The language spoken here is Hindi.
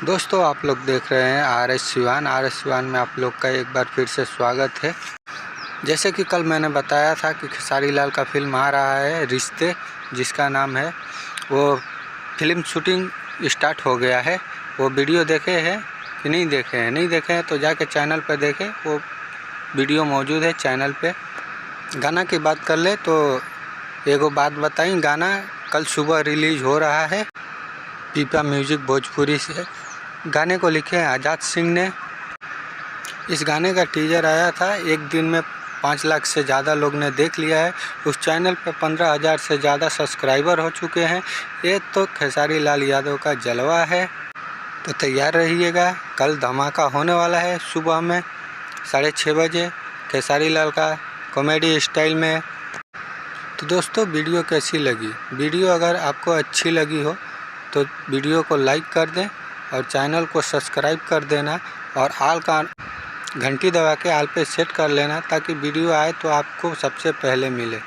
दोस्तों आप लोग देख रहे हैं RS सिवान में आप लोग का एक बार फिर से स्वागत है। जैसे कि कल मैंने बताया था कि खेसारी लाल का फिल्म आ रहा है रिश्ते, जिसका नाम है, वो फिल्म शूटिंग स्टार्ट हो गया है। वो वीडियो देखे हैं कि नहीं देखे हैं? नहीं देखे हैं तो जाके चैनल पर देखें, वो वीडियो मौजूद है चैनल पे। गाना की बात कर ले तो एगो बात बताई, गाना कल सुबह रिलीज़ हो रहा है पीपा म्यूजिक भोजपुरी से। गाने को लिखे हैं आज़ाद सिंह ने। इस गाने का टीजर आया था, एक दिन में 5 लाख से ज़्यादा लोग ने देख लिया है। उस चैनल पर 15,000 से ज़्यादा सब्सक्राइबर हो चुके हैं। ये तो खेसारी लाल यादव का जलवा है। तो तैयार रहिएगा, कल धमाका होने वाला है सुबह में 6:30 बजे खेसारी लाल का कॉमेडी स्टाइल में। तो दोस्तों वीडियो कैसी लगी? वीडियो अगर आपको अच्छी लगी हो तो वीडियो को लाइक कर दें और चैनल को सब्सक्राइब कर देना और आल का घंटी दबा के आल पे सेट कर लेना, ताकि वीडियो आए तो आपको सबसे पहले मिले।